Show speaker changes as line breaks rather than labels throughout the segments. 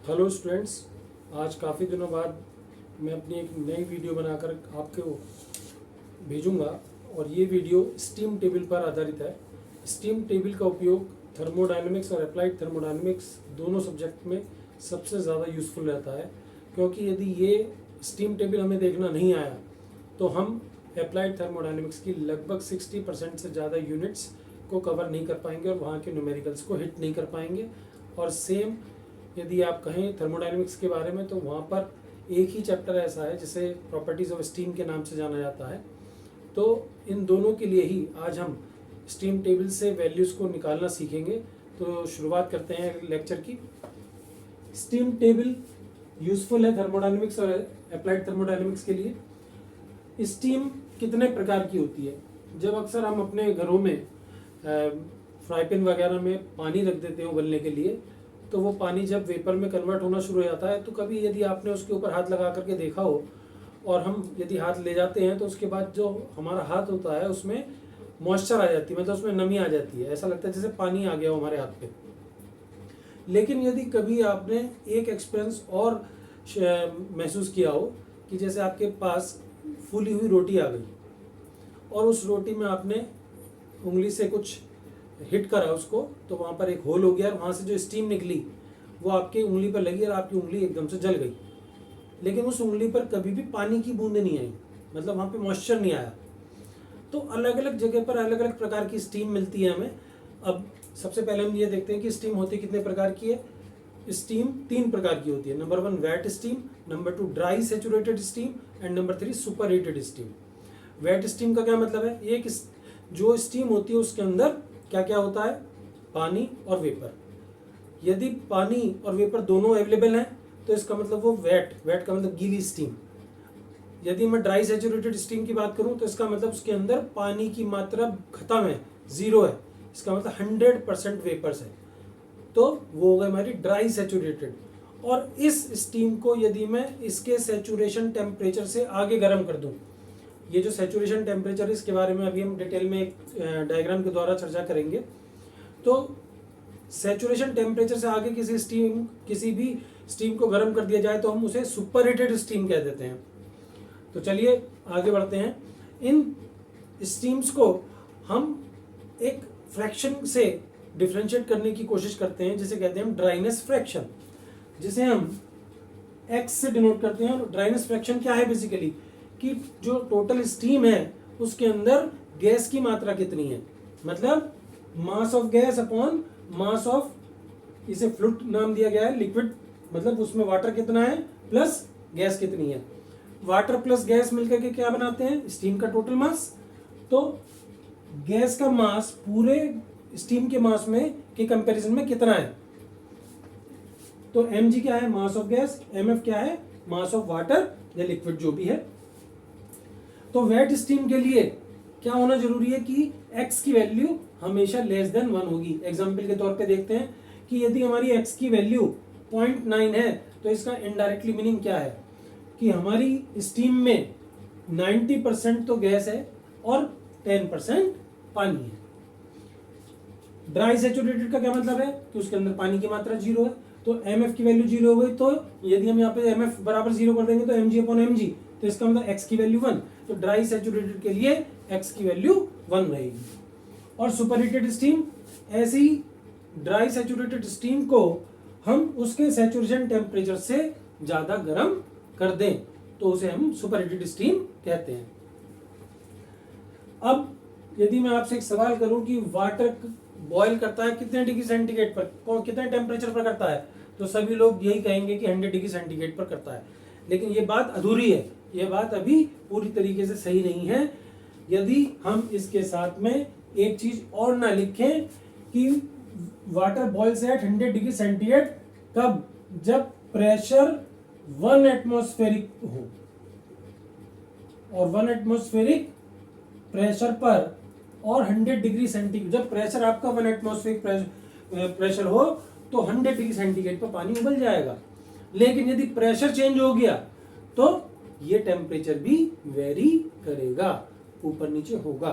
Hello students, आज काफ़ी दिनों बाद मैं अपनी एक नई वीडियो बनाकर आपको भेजूंगा और ये वीडियो स्टीम टेबल पर आधारित है। स्टीम टेबल का उपयोग थर्मोडायनेमिक्स और अप्लाइड थर्मोडायनेमिक्स दोनों सब्जेक्ट में सबसे ज़्यादा यूज़फुल रहता है, क्योंकि यदि ये स्टीम टेबल हमें देखना नहीं आया तो हम अप्लाइड थर्मोडायनेमिक्स की लगभग 60% से ज़्यादा यूनिट्स को कवर नहीं कर पाएंगे और वहाँ के न्यूमेरिकल्स को हिट नहीं कर पाएंगे। और सेम यदि आप कहें थर्मोडायनेमिक्स के बारे में तो वहाँ पर एक ही चैप्टर ऐसा है जिसे प्रॉपर्टीज़ ऑफ स्टीम के नाम से जाना जाता है। तो इन दोनों के लिए ही आज हम स्टीम टेबल से वैल्यूज़ को निकालना सीखेंगे। तो शुरुआत करते हैं लेक्चर की। स्टीम टेबल यूज़फुल है थर्मोडायनेमिक्स और अप्लाइड थर्मोडायनेमिक्स के लिए। स्टीम कितने प्रकार की होती है? जब अक्सर हम अपने घरों में फ्राई पैन वगैरह में पानी रख देते हैं उबलने के लिए, तो वो पानी जब वेपर में कन्वर्ट होना शुरू हो जाता है तो कभी यदि आपने उसके ऊपर हाथ लगा करके देखा हो और हम यदि हाथ ले जाते हैं तो उसके बाद जो हमारा हाथ होता है उसमें मॉइस्चर आ जाती है, मतलब उसमें नमी आ जाती है, ऐसा लगता है जैसे पानी आ गया हो हमारे हाथ पे। लेकिन यदि कभी आपने एक एक्सपीरियंस और महसूस किया हो कि जैसे आपके पास फूली हुई रोटी आ गई और उस रोटी में आपने उंगली से कुछ हिट करा उसको, तो वहाँ पर एक होल हो गया और वहाँ से जो स्टीम निकली वो आपकी उंगली पर लगी और आपकी उंगली एकदम से जल गई। लेकिन उस उंगली पर कभी भी पानी की बूंदें नहीं आई, मतलब वहाँ पे मॉइस्चर नहीं आया। तो अलग अलग जगह पर अलग अलग प्रकार की स्टीम मिलती है हमें। अब सबसे पहले हम ये देखते हैं कि स्टीम होती कितने प्रकार की है। स्टीम 3 प्रकार की होती है। Number 1 wet steam, number 2 dry saturated steam and number 3 superheated steam. Wet steam का क्या मतलब है? एक जो स्टीम होती है उसके अंदर क्या क्या होता है? पानी और वेपर। यदि पानी और वेपर दोनों अवेलेबल हैं तो इसका मतलब वो वेट का मतलब गीली स्टीम। यदि मैं ड्राई सेचुरेटेड स्टीम की बात करूं तो इसका मतलब उसके अंदर पानी की मात्रा खत्म है, 0 है, इसका मतलब 100% वेपर्स है, तो वो हो गई हमारी ड्राई सेचुरेटेड। और इस स्टीम को यदि मैं इसके सेचुरेशन टेम्परेचर से आगे गर्म कर दूं, ये जो सेचुरेशन टेम्परेचर है इसके बारे में अभी हम डिटेल में एक डायग्राम के द्वारा चर्चा करेंगे। तो सेचुरेशन टेम्परेचर से आगे किसी भी स्टीम को गर्म कर दिया जाए तो हम उसे सुपर हीटेड स्टीम कह देते हैं। तो चलिए आगे बढ़ते हैं। इन स्टीम्स को हम एक फ्रैक्शन से डिफरेंशिएट करने की कोशिश करते हैं जिसे कहते हैं हम ड्राइनेस फ्रैक्शन, जिसे हम एक्स से डिनोट करते हैं। और ड्राइनेस फ्रैक्शन क्या है? बेसिकली कि जो टोटल स्टीम है उसके अंदर गैस की मात्रा कितनी है, मतलब mass of gas upon mass of, इसे फ्लूइड नाम दिया गया है, लिक्विड मतलब उसमें वाटर कितना है प्लस गैस कितनी है। वाटर प्लस गैस मिलकर के क्या बनाते हैं? स्टीम का टोटल मास। तो गैस का मास पूरे स्टीम के मास में के कंपैरिजन में कितना है? तो mg क्या है? Mass of gas. mf क्या है? मास ऑफ वाटर या लिक्विड जो भी है। तो वेट स्टीम के लिए क्या होना जरूरी है कि x की वैल्यू हमेशा लेस देन 1 होगी। एग्जाम्पल के तौर पे देखते हैं कि यदि हमारी x की वैल्यू 0.9 है तो इसका इनडायरेक्टली मीनिंग क्या है कि हमारी स्टीम में 90% तो गैस है और 10% पानी है। ड्राई सेचुरेटेड का क्या मतलब है कि उसके अंदर पानी की मात्रा 0 है। तो mf की वैल्यू 0 हो गई, तो यदि हम यहाँ पे mf बराबर 0 कर देंगे तो mg अपॉन mg, तो इसका मतलब x की वैल्यू 1। तो ड्राई सेचुरेटेड के लिए x की वैल्यू 1 रहेगी। और सुपरहीटेड स्टीम, ऐसी ड्राई सेचुरेटेड स्टीम को हम उसके सेचुरेशन टेम्परेचर से ज़्यादा गर्म कर दें तो उसे हम सुपरहीटेड स्टीम कहते हैं। अब यदि मैं आपसे एक सवाल करूं कि वाटर बॉयल करता है कितने डिग्री सेंटीग्रेड पर, कितने टेम्परेचर पर करता है, तो सभी लोग यही कहेंगे कि 100 डिग्री सेंटीग्रेड पर करता है। लेकिन ये बात अधूरी है, ये बात अभी पूरी तरीके से सही नहीं है। यदि हम इसके साथ में एक चीज और ना लिखें कि water boils at 100 degree centigrade कब? जब प्रेशर 1 एटमॉस्फेरिक हो, और 1 एटमॉस्फेरिक प्रेशर पर और 100 डिग्री सेंटीग्रेड, जब प्रेशर आपका 1 एटमॉस्फेरिक प्रेशर हो तो 100 डिग्री सेंटीग्रेड पर पानी उबल जाएगा। लेकिन यदि प्रेशर चेंज हो गया तो ये टेम्परेचर भी वेरी करेगा, ऊपर नीचे होगा।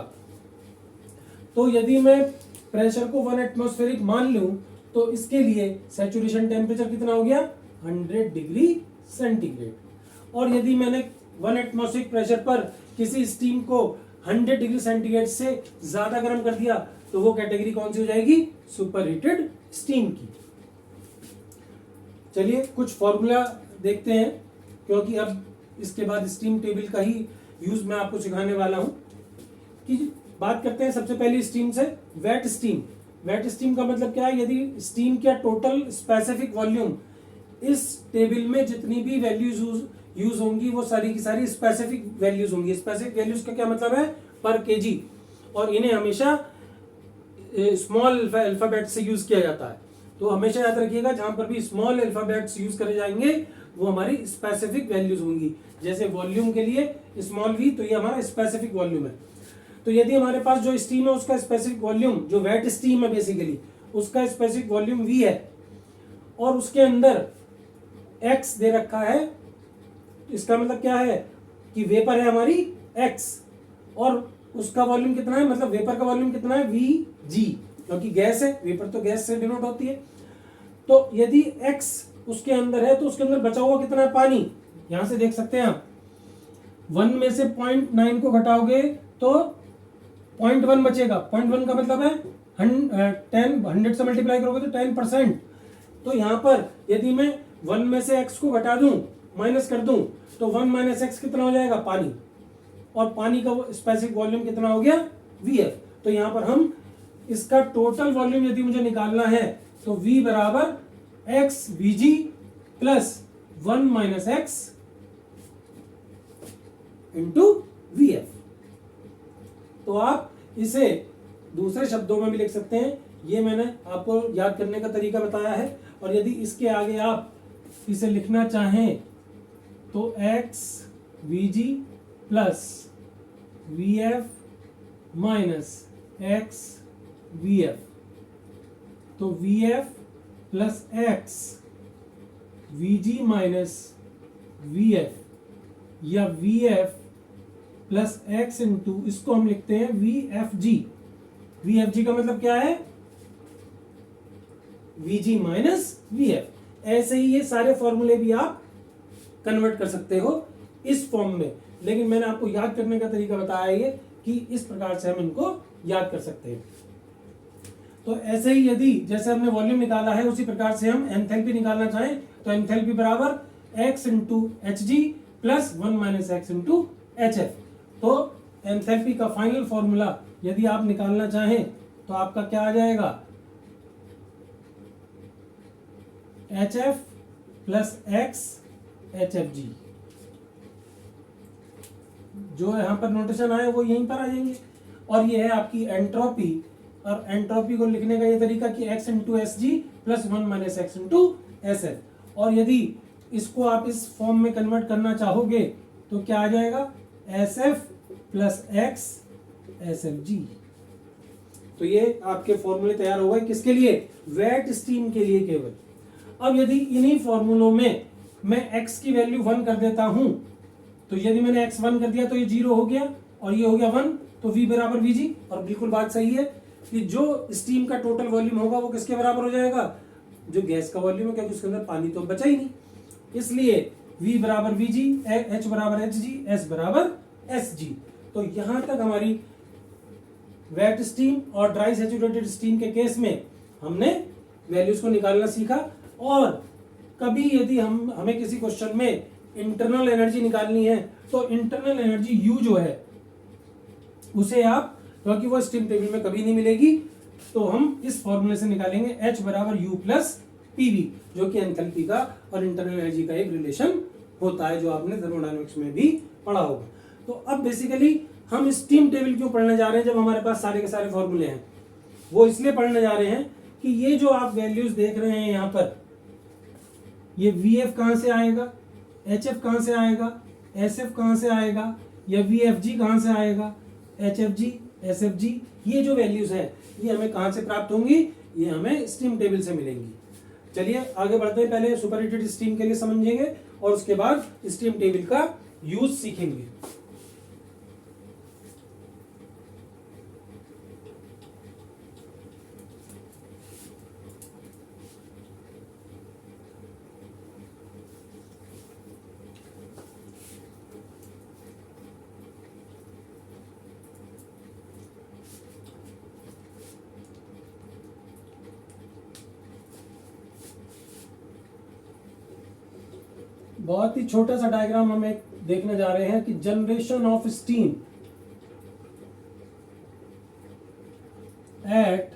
तो यदि मैं प्रेशर को 1 एटमॉस्फेरिक मान लूं तो इसके लिए सैचुरेशन टेम्परेचर कितना हो गया? 100 डिग्री सेंटीग्रेड। और यदि मैंने 1 एटमॉस्फेरिक प्रेशर पर किसी स्टीम को 100 डिग्री सेंटीग्रेड से ज्यादा गर्म कर दिया तो वो कैटेगरी कौन सी हो जाएगी? सुपर हीटेड स्टीम की। चलिए कुछ फॉर्मूला देखते हैं, क्योंकि अब इसके बाद स्टीम टेबल का ही यूज मैं आपको सिखाने वाला हूं। कि बात करते हैं सबसे पहले स्टीम से। Wait steam. वेट स्टीम का मतलब क्या है? यदि स्टीम का टोटल स्पेसिफिक वॉल्यूम, इस टेबल में जितनी भी वैल्यूज यूज होंगी वो सारी की सारी स्पेसिफिक वैल्यूज होंगी। स्पेसिफिक वैल्यूज का क्या मतलब है? पर केजी। और इन्हें हमेशा स्मॉल अल्फाबेट से यूज किया जाता है। तो हमेशा याद रखिएगा, जहां पर भी स्मॉल अल्फाबेट्स यूज करे जाएंगे वो हमारी स्पेसिफिक वैल्यूज होंगी। जैसे वॉल्यूम के लिए स्मॉल वी, तो ये हमारा स्पेसिफिक वॉल्यूम है। तो यदि हमारे पास जो स्टीम है उसका स्पेसिफिक वॉल्यूम, जो वेट स्टीम है बेसिकली, उसका स्पेसिफिक वॉल्यूम वी है और उसके अंदर एक्स दे रखा है, इसका मतलब क्या है कि वेपर है हमारी एक्स और उसका वॉल्यूम कितना है, मतलब वेपर का वॉल्यूम कितना है? वी जी, क्योंकि गैस है, वेपर तो गैस से डिनोट होती है। तो यदि एक्स उसके अंदर है तो उसके अंदर बचा हुआ कितना है? पानी। यहां से देख सकते हैं आप, 1 में से 0.9 को घटाओगे तो 0.1 बचेगा। 0.1 का मतलब है 100 से मल्टीप्लाई करोगे तो 10%। तो यहां पर यदि मैं 1 में से x को घटा दूं, माइनस कर दूं, तो 1 माइनस एक्स कितना हो जाएगा? पानी। और पानी का स्पेसिफिक वॉल्यूम कितना हो गया? Vf। तो यहां पर हम इसका टोटल वॉल्यूम यदि मुझे निकालना है तो V बराबर x Vg plus 1 minus x into Vf। तो आप इसे दूसरे शब्दों में भी लिख सकते हैं। ये मैंने आपको याद करने का तरीका बताया है। और यदि इसके आगे आप इसे लिखना चाहें तो x Vg plus Vf minus x Vf। तो Vf plus x Vg minus Vf या Vf प्लस एक्स इंटू, इसको हम लिखते हैं VFG। VFG का मतलब क्या है? Vg minus Vf। ऐसे ही ये सारे फॉर्मूले भी आप कन्वर्ट कर सकते हो इस फॉर्म में, लेकिन मैंने आपको याद करने का तरीका बताया है कि इस प्रकार से हम इनको याद कर सकते हैं। तो ऐसे ही यदि जैसे हमने वॉल्यूम निकाला है उसी प्रकार से हम एंथैल्पी निकालना चाहें तो एंथैल्पी बराबर x into H G plus 1 minus x into H F. तो एंथैल्पी का फाइनल फॉर्मूला यदि आप निकालना चाहें तो आपका क्या आ जाएगा? H F plus x H F G. जो यहां पर नोटेशन आए वो यहीं पर आ जाएंगे। और ये है आपकी एंट्रोपी। और एंट्रोपी को लिखने का ये तरीका कि x into S G plus 1 minus x into S F. और यदि इसको आप इस फॉर्म में कन्वर्ट करना चाहोगे तो क्या आ जाएगा? S F plus x S F G. तो ये आपके फॉर्मूले तैयार हो गए किसके लिए? वेट स्टीम के लिए केवल। अब यदि इन्हीं फॉर्मूलों में मैं x की वैल्यू 1 कर देता हूं, तो यदि मैंने x 1 कर दिया तो ये 0 हो गया और ये हो गया 1, तो v बराबर Vg। और बिल्कुल बात सही है कि जो स्टीम का टोटल वॉल्यूम होगा वो किसके बराबर हो जाएगा? जो गैस का वॉल्यूम है, क्योंकि उसके अंदर पानी तो बचा ही नहीं। इसलिए v बराबर Vg, h बराबर hg, s बराबर sg। तो यहां तक हमारी वेट स्टीम और ड्राई सैचुरेटेड स्टीम के केस में हमने वैल्यूज को निकालना सीखा। और कभी यदि हमें किसी क्वेश्चन में इंटरनल एनर्जी निकालनी है तो इंटरनल एनर्जी यू जो है उसे आप, क्योंकि वो स्टीम टेबल में कभी नहीं मिलेगी, तो हम इस फॉर्मूले से निकालेंगे H बराबर U प्लस PV, जो कि एंथैल्पी का और इंटरनल एनर्जी का एक रिलेशन होता है, जो आपने थर्मोडायनेमिक्स में भी पढ़ा होगा। तो अब बेसिकली हम स्टीम टेबल क्यों पढ़ने जा रहे हैं जब हमारे पास सारे के सारे फॉर्मूले हैं? वो इसलिए पढ़ने जा रहे हैं कि ये जो आप वैल्यूज देख रहे हैं यहाँ पर, ये VF कहाँ से आएगा, HF कहाँ से आएगा, SF कहाँ से आएगा, या VFG कहाँ से आएगा, HFG, SFG, ये जो वैल्यूज है ये हमें कहाँ से प्राप्त होंगी? ये हमें स्टीम टेबल से मिलेंगी। चलिए आगे बढ़ते हैं। पहले सुपरहीटेड स्टीम के लिए समझेंगे और उसके बाद स्टीम टेबल का यूज सीखेंगे। बहुत ही छोटा सा डायग्राम हम एक देखने जा रहे हैं कि generation of steam at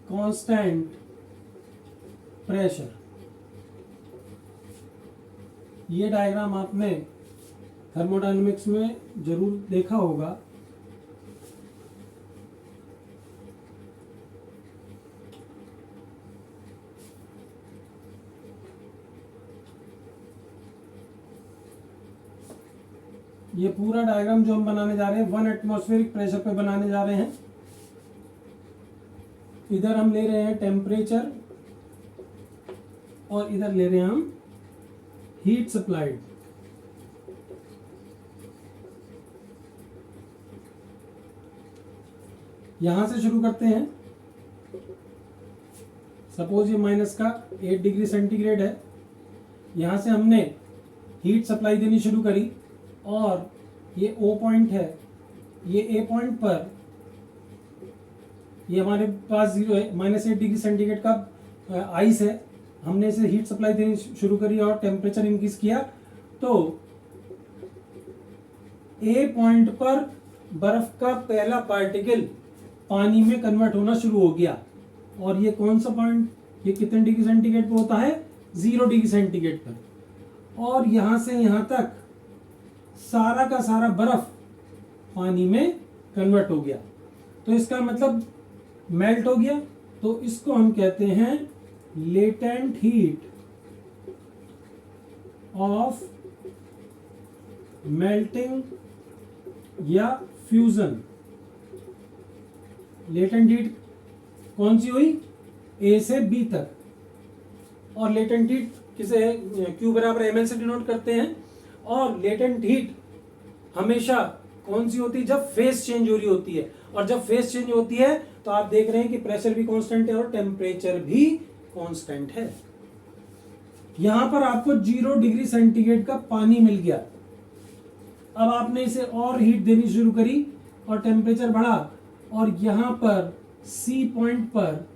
constant pressure. ये डायग्राम आपने थर्मोडायनेमिक्स में जरूर देखा होगा। ये पूरा डायग्राम जो हम बनाने जा रहे हैं 1 एटमॉस्फेरिक प्रेशर पे बनाने जा रहे हैं। इधर हम ले रहे हैं टेम्परेचर और इधर ले रहे हैं हम हीट सप्लाइड। यहां से शुरू करते हैं। सपोज ये माइनस का 8 डिग्री सेंटीग्रेड है। यहां से हमने हीट सप्लाई देनी शुरू करी और ये O पॉइंट है, ये A पॉइंट पर ये हमारे पास 0 है, -8 डिग्री सेंटीग्रेड का आइस है। हमने इसे हीट सप्लाई देनी शुरू करी और टेम्परेचर इंक्रीज किया तो A पॉइंट पर बर्फ का पहला पार्टिकल पानी में कन्वर्ट होना शुरू हो गया। और ये कौन सा पॉइंट, ये कितने डिग्री सेंटीग्रेड पर होता है? 0 डिग्री सेंटीग्रेड पर। और यहां से यहां तक सारा का सारा बर्फ पानी में कन्वर्ट हो गया। तो इसका मतलब मेल्ट हो गया। तो इसको हम कहते हैं लेटेंट हीट ऑफ मेल्टिंग या फ्यूजन। लेटेंट हीट कौन सी हुई? ए से बी तक। और लेटेंट हीट किसे Q बराबर ml से डिनोट करते हैं। और लेटेंट हीट हमेशा कौन सी होती है? जब फेस चेंज हो रही होती है। और जब फेस चेंज होती है तो आप देख रहे हैं कि प्रेशर भी कांस्टेंट है और टेम्परेचर भी कांस्टेंट है। यहां पर आपको 0 डिग्री सेंटीग्रेड का पानी मिल गया। अब आपने इसे और हीट देनी शुरू करी और टेम्परेचर बढ़ा और यहां पर C पॉइंट पर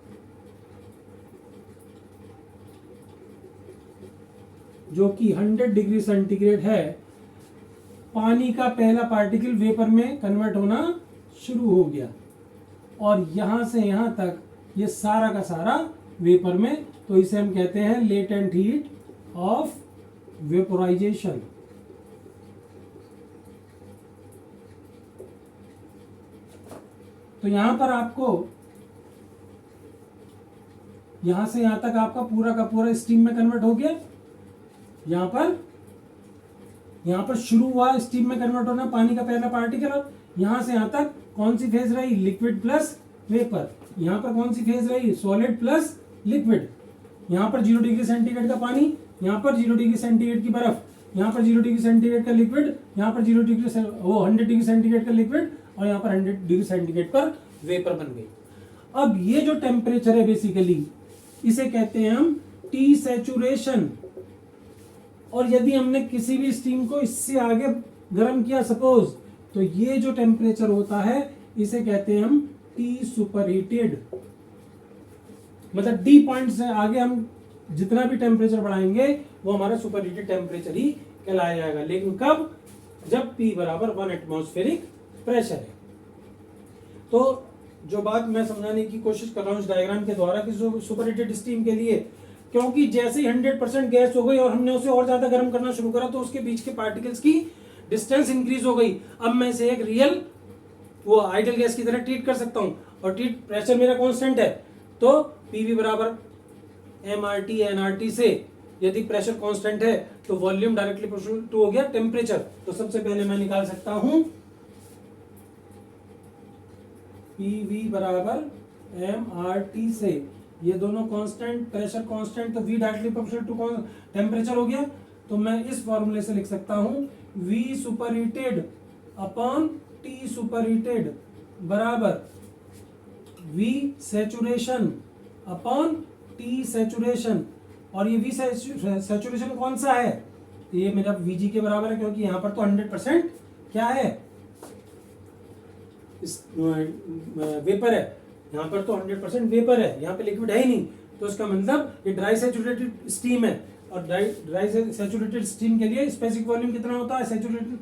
जो कि 100 डिग्री सेंटीग्रेड है, पानी का पहला पार्टिकल वेपर में कन्वर्ट होना शुरू हो गया। और यहां से यहां तक ये सारा का सारा वेपर में। तो इसे हम कहते हैं लेटेंट हीट ऑफ वेपोराइजेशन। तो यहां पर आपको यहां से यहां तक आपका पूरा का पूरा स्टीम में कन्वर्ट हो गया। यहां पर शुरू हुआ स्टीम में कन्वर्ट होना पानी का पहला पार्टिकल। और यहां से यहां तक कौन सी फेज रही? Liquid plus vapour. यहां पर कौन सी फेज रही? Solid plus liquid. यहां पर 0 डिग्री सेंटीग्रेड का पानी, यहां पर 0 डिग्री सेंटीग्रेड की बर्फ, यहां पर 0 डिग्री सेंटीग्रेड का लिक्विड, यहां पर 100 डिग्री सेंटीग्रेड का लिक्विड और यहां पर 100 डिग्री सेंटीग्रेड पर वेपर बन गई। अब ये जो टेम्परेचर है बेसिकली इसे कहते हैं हम टी सैचुरेशन। और यदि हमने किसी भी स्टीम को इससे आगे गर्म किया सपोज, तो ये जो टेम्परेचर होता है इसे कहते हैं हम टी सुपरहीटेड। मतलब डी पॉइंट से आगे हम जितना भी टेम्परेचर बढ़ाएंगे वो हमारा सुपरहीटेड टेम्परेचर ही कहलाया जाएगा। लेकिन कब? जब P बराबर 1 एटमॉस्फेरिक प्रेशर है। तो जो बात मैं समझाने की कोशिश कर रहा हूं इस डायग्राम के द्वारा कि सुपरहीटेड स्टीम के लिए, क्योंकि जैसे ही 100% गैस हो गई और हमने उसे और ज्यादा गर्म करना शुरू करा तो उसके बीच के पार्टिकल्स की डिस्टेंस इंक्रीज हो गई। अब मैं इसे एक रियल वो आइडियल गैस की तरह ट्रीट कर सकता हूं और ट्रीट प्रेशर मेरा कांस्टेंट है। तो PV बराबर MRT NRT से यदि प्रेशर कांस्टेंट है तो वॉल्यूम डायरेक्टली प्रोपोर्शनल टू हो गया टेम्परेचर। तो सबसे पहले मैं निकाल सकता हूं PV बराबर MRT से, ये दोनों कांस्टेंट, प्रेशर कांस्टेंट, तो V directly proportional to temperature हो गया। तो मैं इस फॉर्मूले से लिख सकता हूं V superheated upon T superheated बराबर V saturation upon T saturation. और ये V सैचुरेशन कौन सा है? ये मेरा Vg के बराबर है, क्योंकि यहां पर तो 100% क्या है? वेपर है। यहाँ पर तो 100% वेपर है, यहाँ पे लिक्विड है ही नहीं। तो इसका मतलब ये ड्राई सैचुरेटेड स्टीम है, और ड्राई सैचुरेटेड स्टीम के लिए स्पेसिफिक वॉल्यूम कितना होता है सैचुरेटेड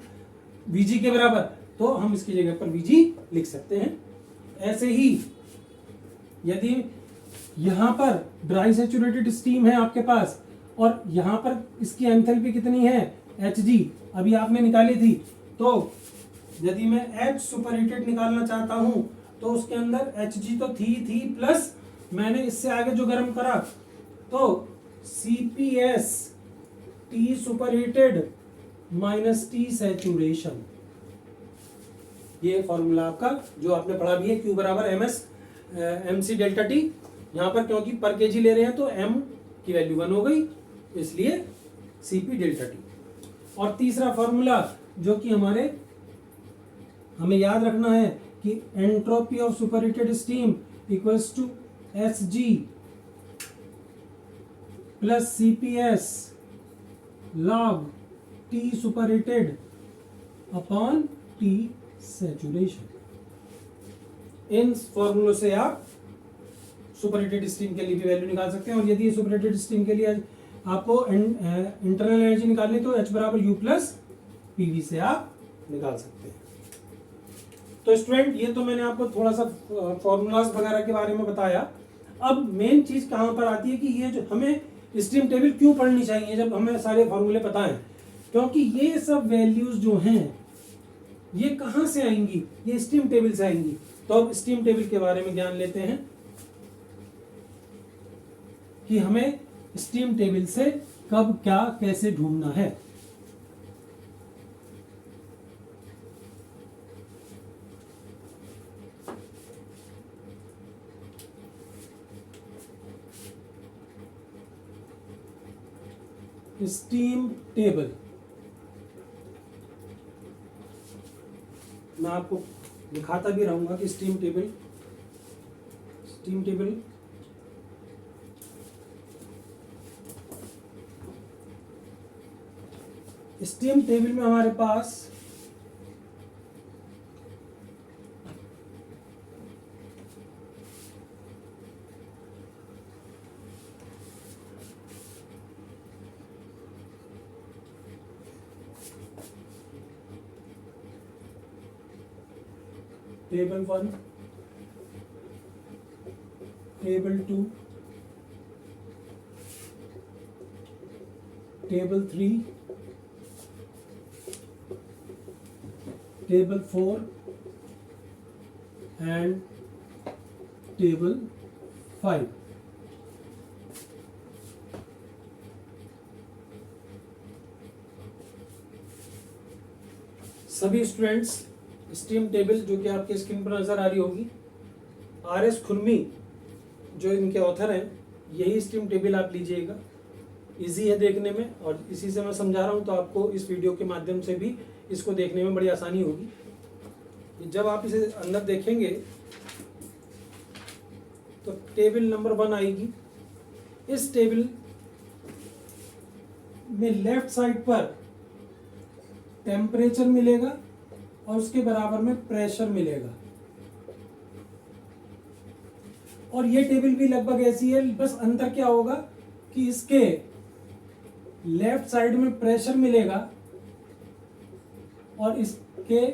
Vg के बराबर, तो हम इसकी जगह पर Vg लिख सकते हैं। ऐसे ही यदि यहां पर ड्राई सैचुरेटेड स्टीम है आपके पास और यहां पर इसकी एंथैल्पी कितनी है Hg, अभी आपने निकाली थी, तो यदि मैं H सुपरहीटेड निकालना चाहता हूं तो उसके अंदर Hg तो थी प्लस मैंने इससे आगे जो गर्म करा तो Cps T superheated minus T saturation, ये फॉर्मूला आपका जो आपने पढ़ा भी है, Q बराबर MS MC डेल्टा T। यहाँ पर क्योंकि पर केजी ले रहे हैं तो M की वैल्यू 1 हो गई, इसलिए Cp डेल्टा T। और तीसरा फॉर्मूला जो कि हमें याद रखना है कि entropy of superheated steam equals to Sg plus Cps log T superheated upon T saturation. इन फॉर्मूलों से आप सुपरहीटेड स्टीम के लिए भी वैल्यू निकाल सकते हैं, और यदि सुपरहीटेड स्टीम के लिए आपको इंटरनल एनर्जी निकालनी तो H बराबर U प्लस PV से आप निकाल सकते हैं। तो स्टूडेंट ये तो मैंने आपको थोड़ा सा फॉर्मूलाज वगैरह के बारे में बताया। अब मेन चीज कहां पर आती है कि ये जो हमें स्टीम टेबल क्यों पढ़नी चाहिए जब हमें सारे फॉर्मूले पता हैं, क्योंकि ये सब वैल्यूज जो हैं ये कहां से आएंगी, ये स्टीम टेबल से आएंगी। तो अब स्टीम टेबल के बारे में ज्ञान लेते हैं कि हमें स्टीम टेबल से कब क्या कैसे ढूंढना है। स्टीम टेबल मैं आपको दिखाता भी रहूंगा कि स्टीम टेबल में हमारे पास table 1, table 2, table 3, table 4 and table 5। सभी स्टूडेंट्स स्टीम टेबल जो कि आपके स्क्रीन पर नजर आ रही होगी, RS खुरमी जो इनके ऑथर हैं, यही स्टीम टेबल आप लीजिएगा। इजी है देखने में और इसी से मैं समझा रहा हूँ, तो आपको इस वीडियो के माध्यम से भी इसको देखने में बड़ी आसानी होगी। जब आप इसे अंदर देखेंगे तो टेबल नंबर 1 आएगी। इस टेबल में लेफ्ट साइड पर टेम्परेचर मिलेगा और उसके बराबर में प्रेशर मिलेगा, और ये टेबल भी लगभग ऐसी है, बस अंतर क्या होगा कि इसके लेफ्ट साइड में प्रेशर मिलेगा और इसके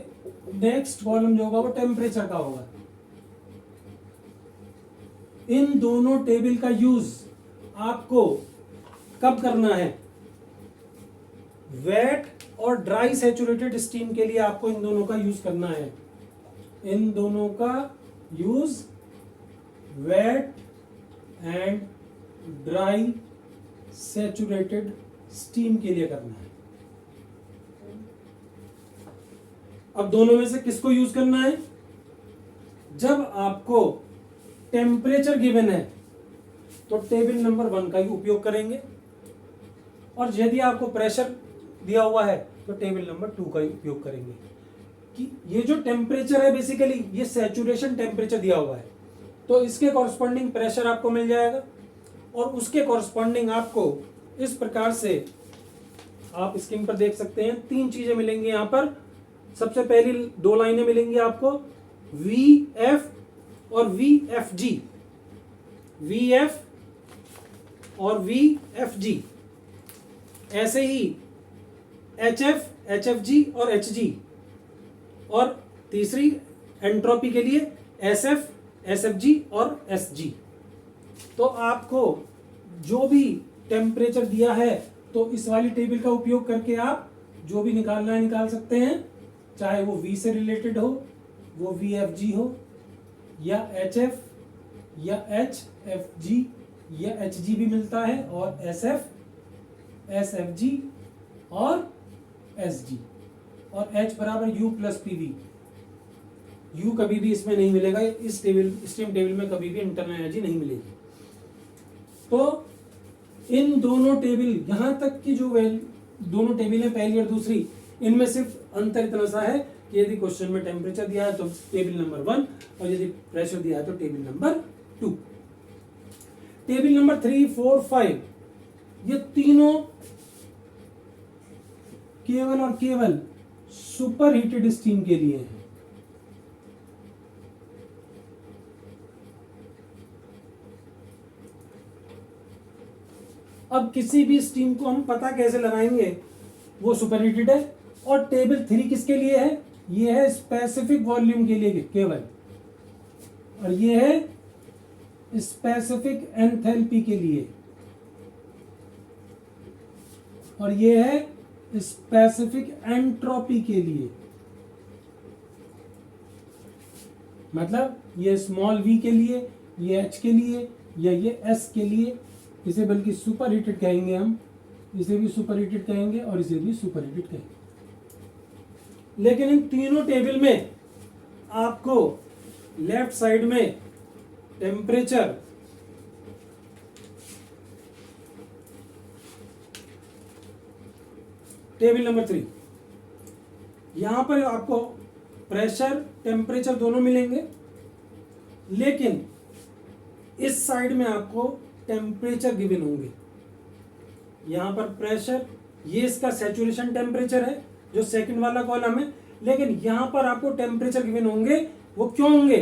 नेक्स्ट कॉलम जो होगा वो टेम्परेचर का होगा। इन दोनों टेबल का यूज आपको कब करना है, वेट और ड्राई सैचुरेटेड स्टीम के लिए आपको इन दोनों का यूज करना है। इन दोनों का use wet and dry saturated steam के लिए करना है। अब दोनों में से किसको यूज करना है? जब आपको टेम्परेचर गिवन है तो टेबल नंबर 1 का ही उपयोग करेंगे, और यदि आपको प्रेशर दिया हुआ है तो टेबल नंबर 2 का ही उपयोग करेंगे। कि ये जो टेम्परेचर है बेसिकली ये सैचुरेशन टेम्परेचर दिया हुआ है, तो इसके कॉरस्पॉन्डिंग प्रेशर आपको मिल जाएगा, और उसके कॉरस्पॉन्डिंग आपको इस प्रकार से आप स्क्रीन पर देख सकते हैं 3 चीजें मिलेंगी यहाँ पर। सबसे पहली 2 लाइनें मिलेंगी आपको VF और VFG। VF और VFG। ऐसे ही HF, HFG और HG। और तीसरी एंट्रोपी के लिए SF, SFG और SG। तो आपको जो भी टेम्परेचर दिया है तो इस वाली टेबल का उपयोग करके आप जो भी निकालना है निकाल सकते हैं, चाहे वो V से रिलेटेड हो, वो VFG हो, या HF या HFG या HG भी मिलता है, और SF, SFG और SG। और H बराबर U प्लस PV। U कभी भी इसमें नहीं मिलेगा, इस स्टीम टेबल में कभी भी इंटरनल एनर्जी नहीं मिलेगी। तो इन दोनों टेबल, यहाँ तक की जो दोनों टेबल है पहली और दूसरी, इनमें सिर्फ अंतर इतना सा है कि यदि क्वेश्चन में टेम्परेचर दिया है तो टेबल नंबर 1, और यदि प्रेशर दिया है तो टेबल नंबर 2। टेबल नंबर 3, 4, 5 ये तीनों केवल और केवल सुपर हीटेड स्टीम के लिए है। अब किसी भी स्टीम को हम पता कैसे लगाएंगे वो सुपर हीटेड है। और टेबल 3 किसके लिए है? ये है स्पेसिफिक वॉल्यूम के लिए केवल, और ये है स्पेसिफिक एंथैल्पी के लिए, और ये है स्पेसिफिक एंट्रोपी के लिए। मतलब ये स्मॉल v के लिए, ये h के लिए, या ये s के लिए। इसे बल्कि सुपर हीटेड कहेंगे हम, इसे भी सुपर हीटेड कहेंगे और इसे भी सुपर हीटेड कहेंगे। लेकिन इन तीनों टेबल में आपको लेफ्ट साइड में टेम्परेचर टेबल नंबर 3, यहां पर आपको प्रेशर टेम्परेचर दोनों मिलेंगे, लेकिन इस साइड में आपको टेम्परेचर गिवन होंगे। यहां पर प्रेशर, ये इसका सैचुरेशन टेम्परेचर है जो सेकंड वाला कॉलम है, लेकिन यहां पर आपको टेम्परेचर गिवन होंगे। वो क्यों होंगे?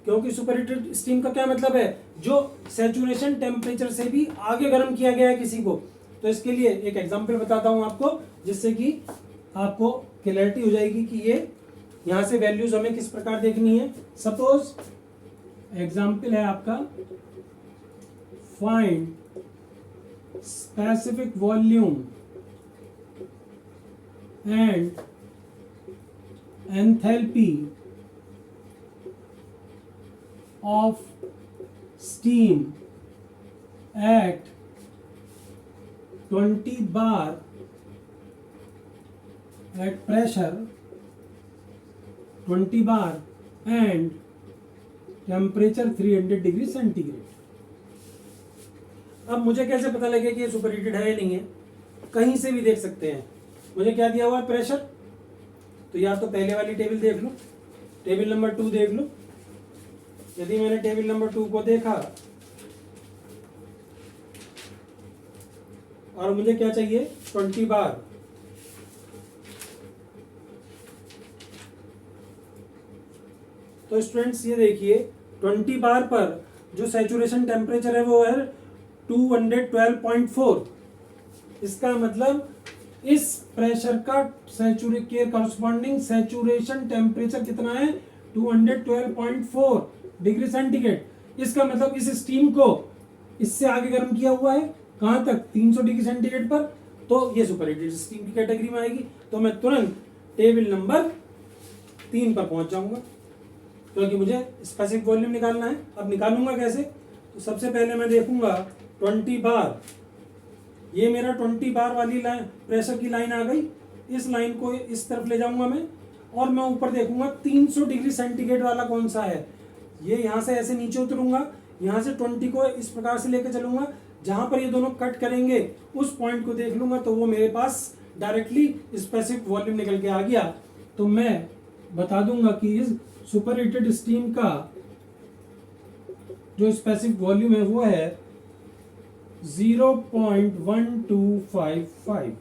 क्योंकि सुपर हीटेड स्टीम का क्या मतलब है? जो सैचुरेशन टेम्परेचर से भी आगे गर्म किया गया है किसी को। तो इसके लिए एक एग्जांपल बताता हूं आपको, जिससे कि आपको क्लैरिटी हो जाएगी कि ये यहां से वैल्यूज हमें किस प्रकार देखनी है। सपोज एग्जांपल है आपका, find specific volume and enthalpy of steam at 20 bar at pressure 20 bar and temperature 300 degree centigrade. अब मुझे कैसे पता लगेगा कि ये सुपर हीटेड है या नहीं है? कहीं से भी देख सकते हैं। मुझे क्या दिया हुआ है? प्रेशर। तो या तो पहले वाली टेबल देख लो, टेबल नंबर 2 देख लो। यदि मैंने टेबल नंबर 2 को देखा और मुझे क्या चाहिए? 20 बार। तो स्टूडेंट्स ये देखिए, 20 बार पर जो सैचुरेशन टेम्परेचर है वो है 212.4। इसका मतलब इस प्रेशर का के कॉरस्पॉन्डिंग सैचुरेशन टेम्परेचर कितना है? 212.4 डिग्री सेंटीग्रेड। इसका मतलब इस स्टीम को इससे आगे गर्म किया हुआ है, कहां तक? 300 डिग्री सेंटीग्रेड पर। तो ये सुपर हीटेड स्टीम की कैटेगरी में आएगी। तो मैं तुरंत टेबल नंबर 3 पर पहुंच जाऊंगा, क्योंकि मुझे स्पेसिफिक वॉल्यूम निकालना है। अब निकालूंगा कैसे? तो सबसे पहले मैं देखूंगा 20 बार। ये मेरा 20 बार वाली लाइन, प्रेशर की लाइन आ गई। इस लाइन को इस तरफ ले जाऊंगा मैं, और मैं ऊपर देखूंगा 300 डिग्री सेंटीग्रेड वाला कौन सा है। ये यहाँ से ऐसे नीचे उतरूंगा, यहाँ से 20 को इस प्रकार से लेकर चलूंगा, जहां पर ये दोनों कट करेंगे उस पॉइंट को देख लूंगा, तो वो मेरे पास डायरेक्टली स्पेसिफिक वॉल्यूम निकल के आ गया। तो मैं बता दूंगा कि इस सुपर हीटेड स्टीम का जो स्पेसिफिक वॉल्यूम है वो है 0.1255।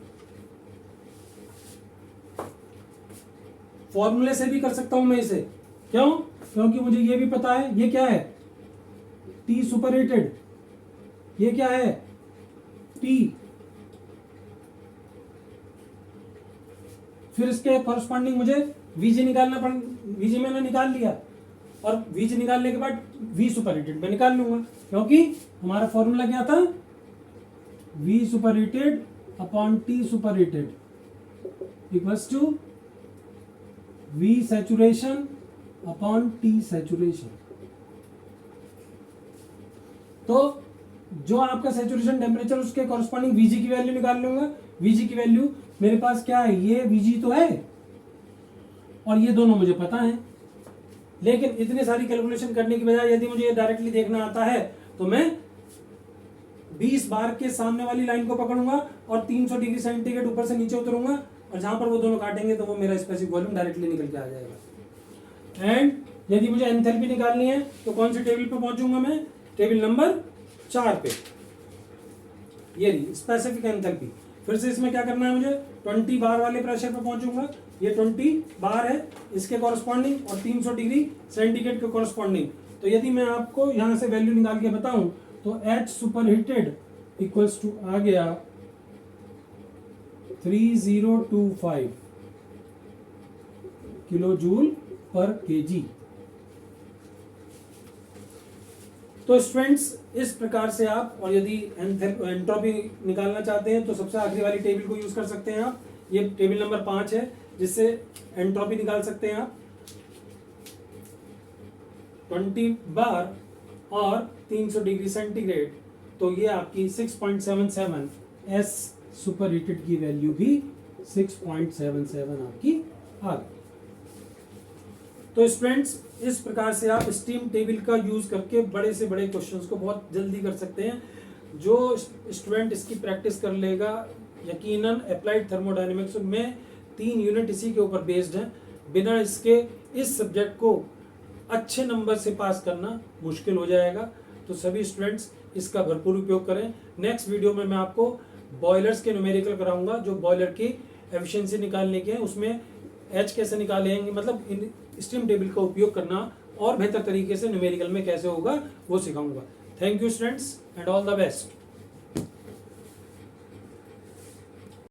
फॉर्मूले से भी कर सकता हूं मैं इसे। क्यों? क्योंकि मुझे ये भी पता है ये क्या है? T super heated. ये क्या है? P, फिर इसके कॉरस्पॉन्डिंग मुझे Vg निकालना पड़, Vg मैंने निकाल लिया, और Vg निकालने के बाद V सुपरहीटेड मैं निकाल लूंगा, क्योंकि हमारा फॉर्मूला क्या था, V superheated upon T superheated equals to V saturation upon T saturation. तो जो आपका सैचुरेशन टेम्परेचर उसके कॉरस्पॉन्डिंग Vg की वैल्यू निकाल लूंगा। Vg की वैल्यू मेरे पास क्या है, ये Vg तो है और ये दोनों मुझे पता है, लेकिन इतनी सारी कैलकुलेशन करने की बजाय यदि मुझे ये डायरेक्टली देखना आता है तो मैं 20 बार के सामने वाली लाइन को पकड़ूंगा और 300 डिग्री सेंटीग्रेड ऊपर से नीचे उतरूंगा, और जहां पर वो दोनों काटेंगे तो वो मेरा स्पेसिफिक वॉल्यूम डायरेक्टली निकल के आ जाएगा। एंड यदि मुझे एंथैल्पी निकालनी है तो कौन सी टेबल पे पहुंचूंगा मैं, टेबल नंबर 4 पे, ये रही स्पेसिफिक एंथैल्पी। फिर से इसमें क्या करना है मुझे, 20 बार वाले प्रेशर पे पहुंचूंगा, ये 20 बार है इसके कॉरस्पॉन्डिंग और 300 डिग्री सेंटीग्रेड के कॉरस्पॉन्डिंग। तो यदि मैं आपको यहां से वैल्यू निकाल के बताऊं तो H सुपरहीटेड इक्वल्स टू आ गया 3025 किलो जूल पर केजी। तो स्टूडेंट्स इस प्रकार से आप, और यदि एंट्रोपी निकालना चाहते हैं तो सबसे आखिरी वाली टेबल को यूज कर सकते हैं आप, ये टेबल नंबर 5 है जिससे एंट्रोपी निकाल सकते हैं आप। 20 बार और 300 डिग्री सेंटीग्रेड, तो ये आपकी 6.77 एस सुपरहीटेड की वैल्यू भी 6.77 आपकी आ गई। तो स्टूडेंट्स इस प्रकार से आप स्टीम टेबल का यूज करके बड़े से बड़े क्वेश्चंस को बहुत जल्दी कर सकते हैं। जो स्टूडेंट इसकी प्रैक्टिस कर लेगा, यकीनन अप्लाइड थर्मोडायनेमिक्स में 3 यूनिट इसी के ऊपर बेस्ड हैं, बिना इसके इस सब्जेक्ट को अच्छे नंबर से पास करना मुश्किल हो जाएगा। तो सभी स्टूडेंट्स इसका भरपूर उपयोग करें। नेक्स्ट वीडियो में मैं आपको बॉयलर्स के न्यूमेरिकल कराऊंगा, जो बॉयलर की एफिशिएंसी निकालने के हैं, उसमें एच कैसे निकालेंगे, मतलब इन स्टीम टेबल का उपयोग करना और बेहतर तरीके से न्यूमेरिकल में कैसे होगा वो सिखाऊंगा। Thank you students and all the best.